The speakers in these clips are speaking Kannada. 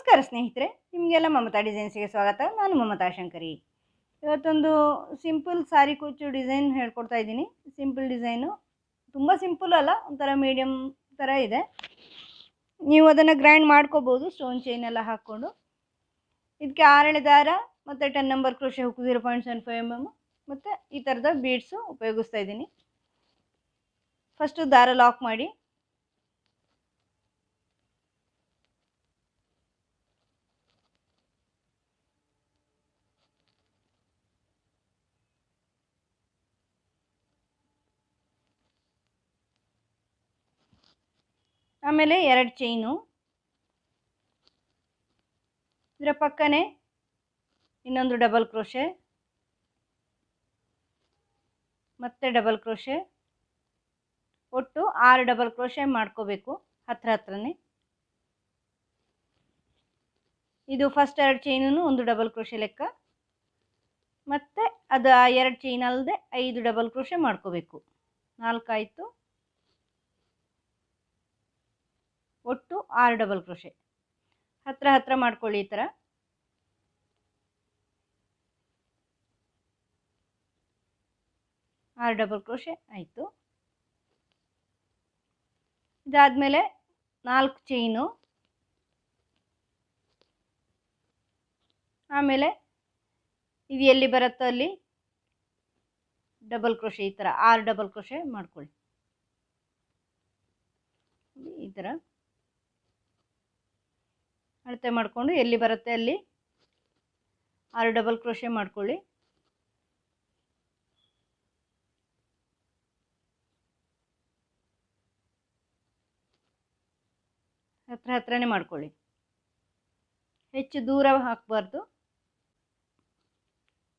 ನಮಸ್ಕಾರ ಸ್ನೇಹಿತರೆ, ನಿಮಗೆಲ್ಲ ಮಮತಾ ಡಿಸೈನ್ಸ್ಗೆ ಸ್ವಾಗತ. ನಾನು ಮಮತಾ ಶಂಕರಿ. ಇವತ್ತೊಂದು ಸಿಂಪಲ್ ಸಾರಿ ಕುಚ್ಚು ಡಿಸೈನ್ ಹೇಳ್ಕೊಡ್ತಾ ಇದ್ದೀನಿ. ಸಿಂಪಲ್ ಡಿಸೈನು, ತುಂಬ ಸಿಂಪಲ್ ಅಲ್ಲ, ಒಂಥರ ಮೀಡಿಯಮ್ ಥರ ಇದೆ. ನೀವು ಅದನ್ನು ಗ್ರ್ಯಾಂಡ್ ಮಾಡ್ಕೋಬೋದು ಸ್ಟೋನ್ ಚೈನ್ ಎಲ್ಲ ಹಾಕ್ಕೊಂಡು. ಇದಕ್ಕೆ 6 ಎಳೆ ದಾರ ಮತ್ತು 10 ನಂಬರ್ ಕ್ರೋಶೆ ಹುಕ್ 0.75 mm ಮತ್ತು ಈ ಥರದ ಬೀಡ್ಸು ಉಪಯೋಗಿಸ್ತಾ ಇದ್ದೀನಿ. ಫಸ್ಟು ದಾರ ಲಾಕ್ ಮಾಡಿ, ಆಮೇಲೆ 2 ಚೈನು, ಇದರ ಪಕ್ಕನೇ ಇನ್ನೊಂದು ಡಬಲ್ ಕ್ರೋಶೆ, ಮತ್ತೆ ಡಬಲ್ ಕ್ರೋಶೆ, ಒಟ್ಟು 6 ಡಬಲ್ ಕ್ರೋಶೆ ಮಾಡ್ಕೋಬೇಕು ಹತ್ರನೇ. ಇದು ಫಸ್ಟ್ 2 ಚೈನೂ ಒಂದು ಡಬಲ್ ಕ್ರೋಶೆ ಲೆಕ್ಕ, ಮತ್ತು ಅದು ಆ 2 ಚೈನ್ ಅಲ್ಲದೆ 5 ಡಬಲ್ ಕ್ರೋಶೆ ಮಾಡ್ಕೋಬೇಕು. 4 ಆಯಿತು, ಒಟ್ಟು 6 ಡಬಲ್ ಕ್ರೋಶೆ ಹತ್ರ ಮಾಡ್ಕೊಳ್ಳಿ. ಈ ಥರ 6 ಡಬಲ್ ಕ್ರೋಶೆ ಆಯಿತು. ಇದಾದಮೇಲೆ 4 ಚೈನು, ಆಮೇಲೆ ಇದು ಎಲ್ಲಿ ಬರುತ್ತೋ ಅಲ್ಲಿ ಡಬಲ್ ಕ್ರೋಶೆ, ಈ ಥರ 6 ಡಬಲ್ ಕ್ರೋಶೆ ಮಾಡ್ಕೊಳ್ಳಿ. ಈ ಥರ ಅಳತೆ ಮಾಡಿಕೊಂಡು ಎಲ್ಲಿ ಬರುತ್ತೆ ಅಲ್ಲಿ 6 ಡಬಲ್ ಕ್ರೋಶೆ ಮಾಡ್ಕೊಳ್ಳಿ. ಹತ್ರನೇ ಮಾಡ್ಕೊಳ್ಳಿ, ಹೆಚ್ಚು ದೂರ ಹಾಕಬಾರ್ದು.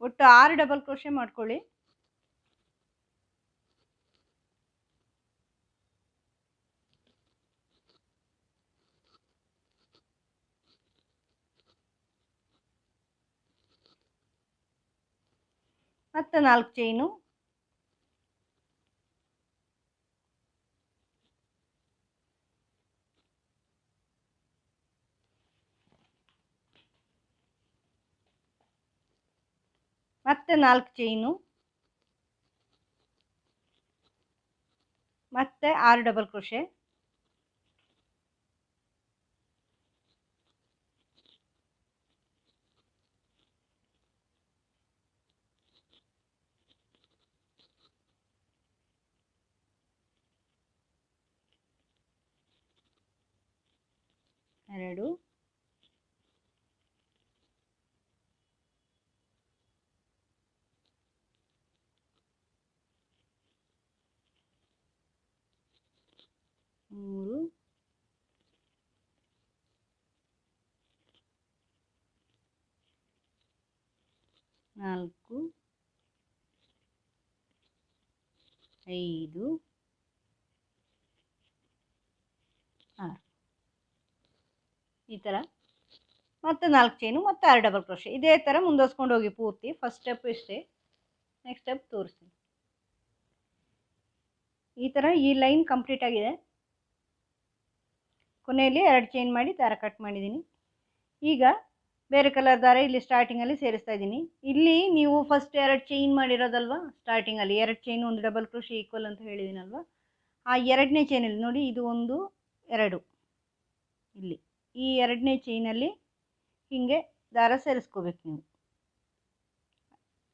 ಒಟ್ಟು 6 ಡಬಲ್ ಕ್ರೋಶೆ ಮಾಡ್ಕೊಳ್ಳಿ. ಮತ್ತು 4 ಚೈನು, ಮತ್ತೆ 4 ಚೈನು, ಮತ್ತೆ 6 ಡಬಲ್ ಕ್ರೋಶೆ, ಎರಡು, ಮೂರು, ನಾಲ್ಕು, 5, 6 ಈ ಥರ. ಮತ್ತು 4 ಚೈನು ಮತ್ತು 6 ಡಬಲ್ ಕ್ರೋಶೆ. ಇದೇ ಥರ ಮುಂದುವರ್ಸ್ಕೊಂಡು ಹೋಗಿ ಪೂರ್ತಿ. ಫಸ್ಟ್ ಸ್ಟೆಪ್ ಇಷ್ಟೇ, ನೆಕ್ಸ್ಟ್ ಸ್ಟೆಪ್ ತೋರಿಸ್ತೀನಿ. ಈ ಥರ ಈ ಲೈನ್ ಕಂಪ್ಲೀಟ್ ಆಗಿದೆ. ಕೊನೆಯಲ್ಲಿ 2 ಚೈನ್ ಮಾಡಿ ದಾರ ಕಟ್ ಮಾಡಿದ್ದೀನಿ. ಈಗ ಬೇರೆ ಕಲರ್ ದಾರ ಇಲ್ಲಿ ಸ್ಟಾರ್ಟಿಂಗಲ್ಲಿ ಸೇರಿಸ್ತಾ ಇದ್ದೀನಿ. ಇಲ್ಲಿ ನೀವು ಫಸ್ಟ್ 2 ಚೈನ್ ಮಾಡಿರೋದಲ್ವ, ಸ್ಟಾರ್ಟಿಂಗಲ್ಲಿ 2 ಚೈನು ಒಂದು ಡಬಲ್ ಕ್ರೋಶೆ ಈಕ್ವಲ್ ಅಂತ ಹೇಳಿದ್ದೀನಲ್ವ, ಆ 2ನೇ ಚೈನಲ್ಲಿ ನೋಡಿ, ಇದು 1 2, ಇಲ್ಲಿ ಈ 2ನೇ ಚೈನಲ್ಲಿ ಹೀಗೆ ದಾರ ಸೇರಿಸ್ಕೋಬೇಕು ನೀವು.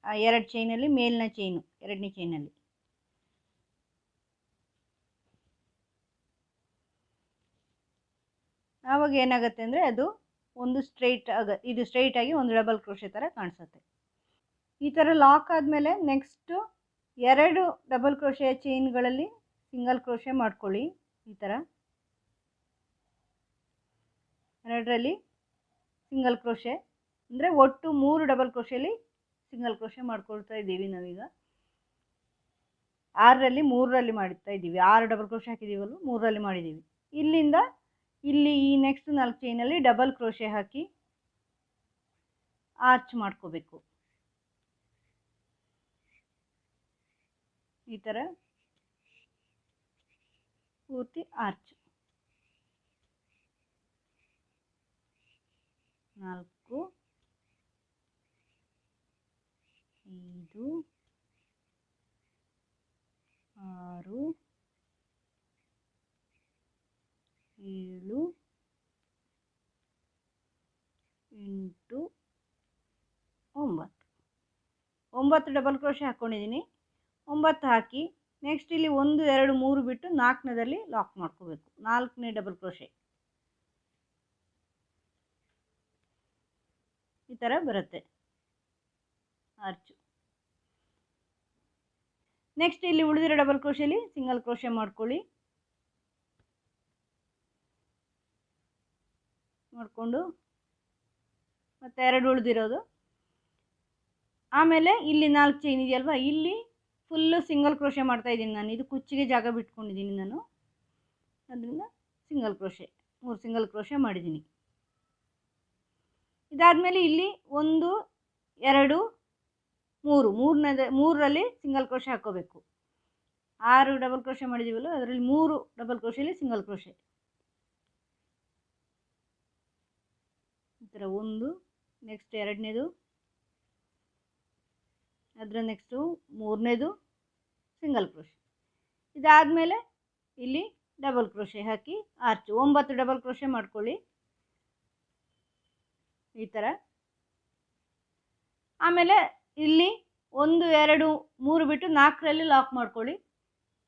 ಆ 2 ಚೈನಲ್ಲಿ ಮೇಲಿನ ಚೈನು 2ನೇ ಚೈನಲ್ಲಿ. ಆವಾಗ ಏನಾಗುತ್ತೆ ಅಂದರೆ ಅದು ಒಂದು ಇದು ಸ್ಟ್ರೈಟಾಗಿ ಒಂದು ಡಬಲ್ ಕ್ರೋಶೆ ಥರ ಕಾಣಿಸುತ್ತೆ. ಈ ಥರ ಲಾಕ್ ಆದಮೇಲೆ ನೆಕ್ಸ್ಟು 2 ಡಬಲ್ ಕ್ರೋಶೆಯ ಚೈನ್ಗಳಲ್ಲಿ ಸಿಂಗಲ್ ಕ್ರೋಶೆ ಮಾಡ್ಕೊಳ್ಳಿ. ಈ ಥರ 2ರಲ್ಲಿ ಸಿಂಗಲ್ ಕ್ರೋಶೆ, ಅಂದರೆ ಒಟ್ಟು 3 ಡಬಲ್ ಕ್ರೋಶೆಯಲ್ಲಿ ಸಿಂಗಲ್ ಕ್ರೋಶೆ ಮಾಡ್ಕೊಳ್ತಾ ಇದ್ದೀವಿ ನಾವೀಗ. 6ರಲ್ಲಿ 3ರಲ್ಲಿ ಮಾಡ್ತಾ ಇದ್ದೀವಿ. 6 ಡಬಲ್ ಕ್ರೋಶೆ ಹಾಕಿದ್ದೀವಲ್ಲ, 3ರಲ್ಲಿ ಮಾಡಿದ್ದೀವಿ. ಇಲ್ಲಿಂದ ಇಲ್ಲಿ ಈ ನೆಕ್ಸ್ಟ್ 4 ಚೈನಲ್ಲಿ ಡಬಲ್ ಕ್ರೋಶೆ ಹಾಕಿ ಆರ್ಚ್ ಮಾಡ್ಕೋಬೇಕು. ಈ ಥರ ಪೂರ್ತಿ ಆರ್ಚ್. 4 5 6 7 8 9 ಡಬಲ್ ಕ್ರೋಶೆ ಹಾಕ್ಕೊಂಡಿದ್ದೀನಿ. 9 ಹಾಕಿ ನೆಕ್ಸ್ಟ್ ಇಲ್ಲಿ 1 2 3 ಬಿಟ್ಟು 4ನೇದಲ್ಲಿ ಲಾಕ್ ಮಾಡ್ಕೋಬೇಕು. 4ನೇ ಡಬಲ್ ಕ್ರೋಶೆ ಈ ಥರ ಬರುತ್ತೆ ಆರ್ಚು. ನೆಕ್ಸ್ಟ್ ಇಲ್ಲಿ ಉಳಿದಿರೋ ಡಬಲ್ ಕ್ರೋಶೆಯಲ್ಲಿ ಸಿಂಗಲ್ ಕ್ರೋಶೆ ಮಾಡ್ಕೊಳ್ಳಿ. ಮಾಡಿಕೊಂಡು ಮತ್ತೆ 2 ಉಳಿದಿರೋದು. ಆಮೇಲೆ ಇಲ್ಲಿ 4 ಚೈನ್ ಇದೆಯಲ್ವಾ, ಇಲ್ಲಿ ಫುಲ್ಲು ಸಿಂಗಲ್ ಕ್ರೋಶೆ ಮಾಡ್ತಾಯಿದ್ದೀನಿ ನಾನು. ಇದು ಕುಚ್ಚಿಗೆ ಜಾಗ ಬಿಟ್ಕೊಂಡಿದ್ದೀನಿ ನಾನು, ಅದರಿಂದ ಸಿಂಗಲ್ ಕ್ರೋಶೆ 3 ಸಿಂಗಲ್ ಕ್ರೋಶೆ ಮಾಡಿದ್ದೀನಿ. ಇದಾದಮೇಲೆ ಇಲ್ಲಿ 1 2 3 ಮೂರರಲ್ಲಿ ಸಿಂಗಲ್ ಕ್ರೋಶೆ ಹಾಕ್ಕೋಬೇಕು. 6 ಡಬಲ್ ಕ್ರೋಶೆ ಮಾಡಿದ್ದೀವಲ್ಲ, ಅದರಲ್ಲಿ 3 ಡಬಲ್ ಕ್ರೋಶೆಯಲ್ಲಿ ಸಿಂಗಲ್ ಕ್ರೋಶೆ ಈ ಥರ 1, ನೆಕ್ಸ್ಟ್ 2ನೇದು, ಅದರ ನೆಕ್ಸ್ಟು 3ನೇದು ಸಿಂಗಲ್ ಕ್ರೋಶೆ. ಇದಾದಮೇಲೆ ಇಲ್ಲಿ ಡಬಲ್ ಕ್ರೋಶೆ ಹಾಕಿ ಆರ್ಚು 9 ಡಬಲ್ ಕ್ರೋಶೆ ಮಾಡ್ಕೊಳ್ಳಿ ಈ ಥರ. ಆಮೇಲೆ ಇಲ್ಲಿ 1 2 3 ಬಿಟ್ಟು 4ರಲ್ಲಿ ಲಾಕ್ ಮಾಡ್ಕೊಳ್ಳಿ.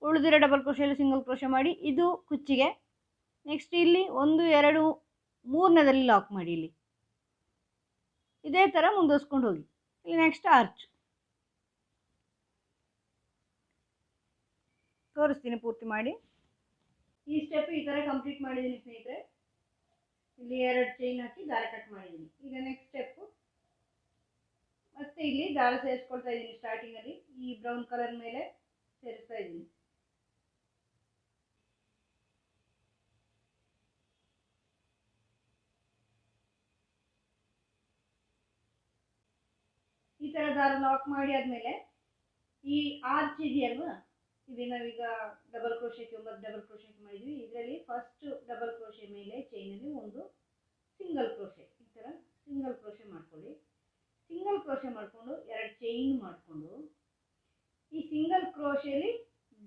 ಉಳಿದಿರೋ ಡಬಲ್ ಕ್ರೋಶೆಯಲ್ಲಿ ಸಿಂಗಲ್ ಕ್ರೋಶೆ ಮಾಡಿ, ಇದು ಕುಚ್ಚಿಗೆ. ನೆಕ್ಸ್ಟ್ ಇಲ್ಲಿ 1 2 3ನೇದಲ್ಲಿ ಲಾಕ್ ಮಾಡಿ. ಇಲ್ಲಿ ಇದೇ ಥರ ಮುಂದುವರ್ಸ್ಕೊಂಡು ಹೋಗಿ. ಇಲ್ಲಿ ನೆಕ್ಸ್ಟ್ ಆರ್ಚ್ ತೋರಿಸ್ತೀನಿ ಪೂರ್ತಿ ಮಾಡಿ. ಈ ಸ್ಟೆಪ್ ಈ ಥರ ಕಂಪ್ಲೀಟ್ ಮಾಡಿದ್ದೀನಿ ಸ್ನೇಹಿತರೆ. ಇಲ್ಲಿ 2 ಚೈನ್ ಹಾಕಿ ದಾರ ಕಟ್ ಮಾಡಿದ್ದೀನಿ. ಈಗ ನೆಕ್ಸ್ಟ್ ಸ್ಟೆಪ್ಪು ಮತ್ತೆ ಇಲ್ಲಿ ದಾರ ಸೇರಿಸ್ಕೊಳ್ತಾ ಇದ್ದೀನಿ. ಸ್ಟಾರ್ಟಿಂಗಲ್ಲಿ ಈ ಬ್ರೌನ್ ಕಲರ್ ಮೇಲೆ ಸೇರಿಸ್ತಾ ಇದ್ದೀನಿ. ಈ ಥರ ದಾರ ಲಾಕ್ ಮಾಡಿ ಆದಮೇಲೆ ಈ ಆರ್ಚ್ ಇದೆಯಲ್ವಾ, ಇದು ನಾವೀಗ ಡಬಲ್ ಕ್ರೋಶೆಗೆ 9 ಡಬಲ್ ಕ್ರೋಶೆಗೆ ಮಾಡಿದ್ವಿ. ಇದರಲ್ಲಿ ಫಸ್ಟ್ ಡಬಲ್ ಕ್ರೋಶೆ ಮೇಲೆ ಚೈನಲ್ಲಿ ಒಂದು ಸಿಂಗಲ್ ಕ್ರೋಶೆ ಈ ಥರ ಸಿಂಗಲ್ ಕ್ರೋಶೆ ಮಾಡ್ಕೊಳ್ಳಿ. ಸಿಂಗಲ್ ಕ್ರೋಶೆ ಮಾಡಿಕೊಂಡು 2 ಚೈನ್ ಮಾಡಿಕೊಂಡು ಈ ಸಿಂಗಲ್ ಕ್ರೋಶೆಯಲ್ಲಿ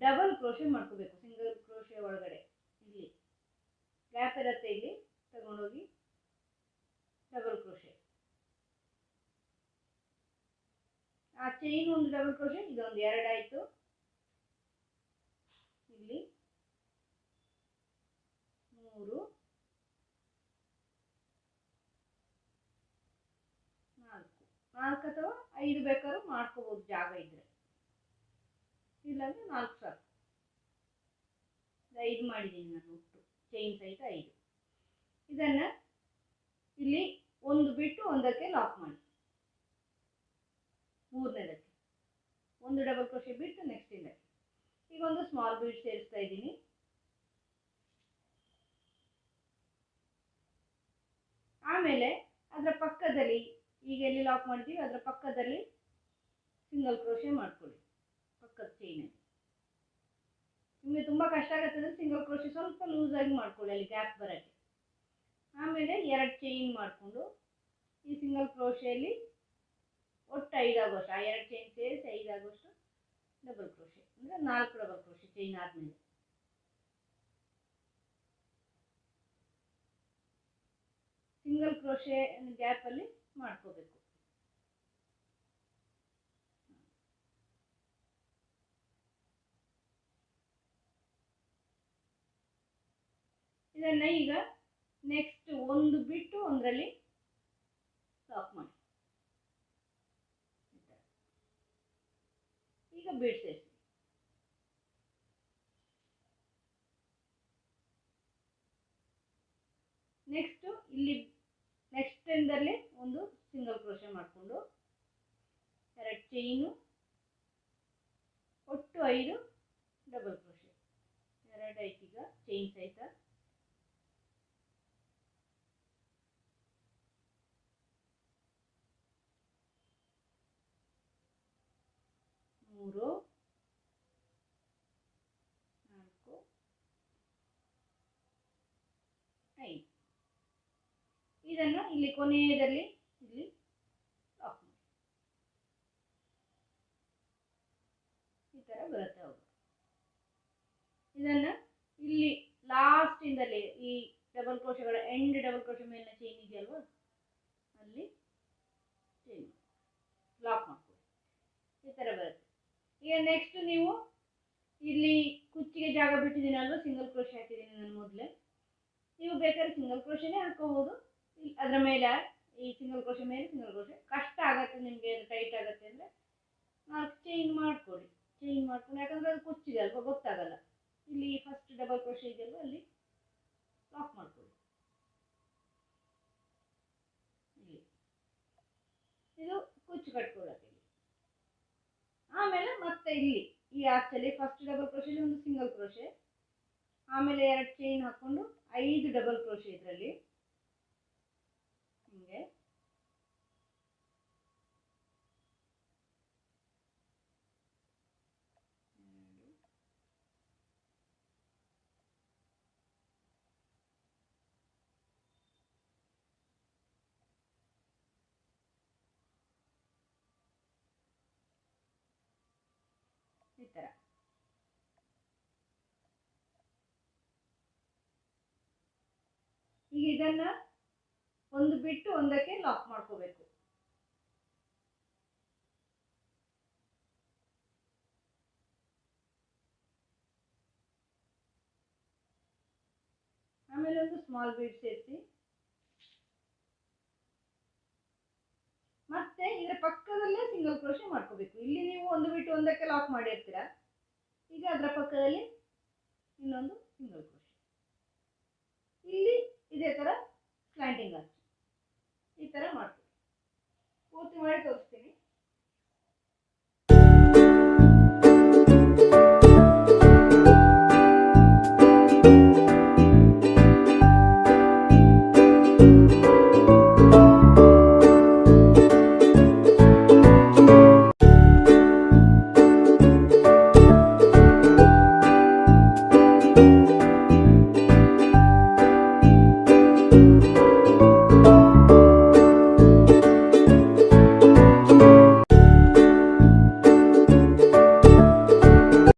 ಡಬಲ್ ಕ್ರೋಶೆ ಮಾಡ್ಕೋಬೇಕು. ಸಿಂಗಲ್ ಕ್ರೋಶೆ ಒಳಗಡೆ ಇಲ್ಲಿ ಗ್ಯಾಪ್ ಇರುತ್ತೆ, ಇಲ್ಲಿ ತಗೊಂಡೋಗಿ ಡಬಲ್ ಕ್ರೋಶೆ. ಆ ಚೈನ್ ಒಂದು ಡಬಲ್ ಕ್ರೋಶೆ, ಇದೊಂದು 2 ಆಯಿತು. ಇಲ್ಲಿ 3 4 ಅಥವಾ 5 ಬೇಕಾದ್ರೂ ಮಾಡ್ಕೋಬೋದು ಜಾಗ ಇದ್ರೆ, ಇಲ್ಲಾಂದರೆ 4 ಸಾಕು. 5 ಮಾಡಿದ್ದೀನಿ ನಾನು, ಒಟ್ಟು ಚೈನ್ ಸಹಿತ 5. ಇದನ್ನು ಇಲ್ಲಿ 1 ಬಿಟ್ಟು 1ಕ್ಕೆ ಲಾಕ್ ಮಾಡಿ. 3ನೇದಕ್ಕೆ 1 ಡಬಲ್ ಕ್ರೋಶೆ ಬಿಟ್ಟು ನೆಕ್ಸ್ಟ್ ಇಂದಕ್ಕೆ. ಈಗ ಒಂದು ಸ್ಮಾಲ್ ಬೀಡ್ ಸೇರಿಸ್ತಾ ಇದ್ದೀನಿ. ಆಮೇಲೆ ಅದರ ಪಕ್ಕದಲ್ಲಿ ಈಗ ಎಲ್ಲಿ ಲಾಕ್ ಮಾಡಿದ್ದೀವಿ ಅದರ ಪಕ್ಕದಲ್ಲಿ ಸಿಂಗಲ್ ಕ್ರೋಶೆ ಮಾಡ್ಕೊಳ್ಳಿ ಪಕ್ಕದ ಚೈನಲ್ಲಿ. ನಿಮಗೆ ತುಂಬ ಕಷ್ಟ ಆಗುತ್ತೆ ಅಂದರೆ ಸಿಂಗಲ್ ಕ್ರೋಶೆ ಸ್ವಲ್ಪ ಲೂಸಾಗಿ ಮಾಡ್ಕೊಳ್ಳಿ, ಅಲ್ಲಿ ಗ್ಯಾಪ್ ಬರೋಕ್ಕೆ. ಆಮೇಲೆ 2 ಚೈನ್ ಮಾಡಿಕೊಂಡು ಈ ಸಿಂಗಲ್ ಕ್ರೋಶೆಯಲ್ಲಿ ಒಟ್ಟು 5 ಆಗೋಷ್ಟು, ಆ 2 ಚೈನ್ ಸೇರಿಸಿ 5 ಆಗೋಷ್ಟು ಡಬಲ್ ಕ್ರೋಶೆ, ಅಂದರೆ 4 ಡಬಲ್ ಕ್ರೋಶೆ ಚೈನ್ ಆದಮೇಲೆ. ಸಿಂಗಲ್ ಕ್ರೋಶೆ ಗ್ಯಾಪಲ್ಲಿ ಮಾಡ್ಕೋಬೇಕು. ಇದನ್ನು ಈಗ ನೆಕ್ಸ್ಟ್ 1 ಬಿಟ್ಟು 1ರಲ್ಲಿ ಲಾಕ್ ಮಾಡಿ. ಈಗ ಬೀಡ್ ಸೇರಿಸಿ. ನೆಕ್ಸ್ಟು ಇಲ್ಲಿ ನೆಕ್ಸ್ಟ್ ಎಂಡಲ್ಲಿ ಒಂದು ಸಿಂಗಲ್ ಕ್ರೋಶೆ ಮಾಡಿಕೊಂಡು 2 ಚೈನು, ಒಟ್ಟು 5 ಡಬಲ್ ಕ್ರೋಶೆ. 2 ಆಯ್ತು ಈಗ ಚೈನ್ ಸಹಿತ. ಮೂರು 4 5. ಇದನ್ನು ಇಲ್ಲಿ ಕೊನೆಯದಲ್ಲಿ ಇಲ್ಲಿ ಲಾಕ್ ಮಾಡಿ. ಈ ಥರ ಬರುತ್ತೆ. ಹೌದು, ಇದನ್ನು ಇಲ್ಲಿ ಲಾಸ್ಟಿಂದಲೇ ಈ ಡಬಲ್ ಕ್ರೋಶಗಳ ಎಂಡ್ ಡಬಲ್ ಕ್ರೋಶ ಮೇಲಿನ ಚೈನ್ ಇದೆಯಲ್ವಾ, ಅಲ್ಲಿ ಚೈನ್ ಲಾಕ್ ಮಾಡ್ಕೊಳ್ಳಿ. ಈ ಥರ ಬರುತ್ತೆ. ಈಗ ನೆಕ್ಸ್ಟ್ ನೀವು ಇಲ್ಲಿ ಕುಚ್ಚಿಗೆ ಜಾಗ ಬಿಟ್ಟಿದ್ದೀನಲ್ವ, ಸಿಂಗಲ್ ಕ್ರೋಶೆ ಹಾಕಿದ್ದೀನಿ ನಾನು ಮೊದಲೇ. ನೀವು ಬೇಕಾದ್ರೆ ಸಿಂಗಲ್ ಕ್ರೋಶೆನೇ ಹಾಕೋಬೋದು. ಅದರ ಮೇಲೆ ಈ ಸಿಂಗಲ್ ಕ್ರೋಶೆ ಮೇಲೆ ಸಿಂಗಲ್ ಕ್ರೋಶೆ. ಕಷ್ಟ ಆಗುತ್ತೆ ನಿಮಗೆ, ಅದು ಟೈಟ್ ಆಗುತ್ತೆ ಅಂದರೆ 4 ಚೈನ್ ಮಾಡ್ಕೊಳ್ಳಿ. ಚೈನ್ ಮಾಡ್ಕೊಂಡು, ಯಾಕಂದರೆ ಅದು ಕುಚ್ಚಿದೆ ಅಲ್ವಾ, ಗೊತ್ತಾಗಲ್ಲ. ಇಲ್ಲಿ ಫಸ್ಟ್ ಡಬಲ್ ಕ್ರೋಶೆ ಇದೆಯಲ್ವ, ಅಲ್ಲಿ ಲಾಕ್ ಮಾಡ್ಕೊಳ್ಳಿ. ಇಲ್ಲಿ ಇದು ಕುಚ್ಚು ಕಟ್ಕೊಳ್ಳೋಕೆ. ಆಮೇಲೆ ಮತ್ತೆ ಇಲ್ಲಿ ಈ ಆರ್ಚಲ್ಲಿ ಫಸ್ಟ್ ಡಬಲ್ ಕ್ರೋಶೆಲಿ ಒಂದು ಸಿಂಗಲ್ ಕ್ರೋಶೆ, ಆಮೇಲೆ 2 ಚೈನ್ ಹಾಕ್ಕೊಂಡು 5 ಡಬಲ್ ಕ್ರೋಶೆ ಇದರಲ್ಲಿ ಹಿಂಗೆ. ಈ ಥರ ಈಗ ಇದನ್ನು ಒಂದು ಬಿಟ್ಟು ಒಂದಕ್ಕೆ ಲಾಕ್ ಮಾಡ್ಕೋಬೇಕು. ಆಮೇಲೆ ಒಂದು ಸ್ಮಾಲ್ ಬೀಡ್ ಸೇರಿಸಿ, ಮತ್ತೆ ಇದರ ಪಕ್ಕದಲ್ಲೇ ಸಿಂಗಲ್ ಕ್ರೋಶೆ ಮಾಡ್ಕೋಬೇಕು. ಇಲ್ಲಿ ನೀವು ಒಂದು ಬಿಟ್ಟು ಒಂದಕ್ಕೆ ಲಾಕ್ ಮಾಡಿರ್ತೀರ, ಈಗ ಅದರ ಪಕ್ಕದಲ್ಲಿ ಇನ್ನೊಂದು ಸಿಂಗಲ್ ಕ್ರೋಶೆ. ಇಲ್ಲಿ ಇದೇ ಥರ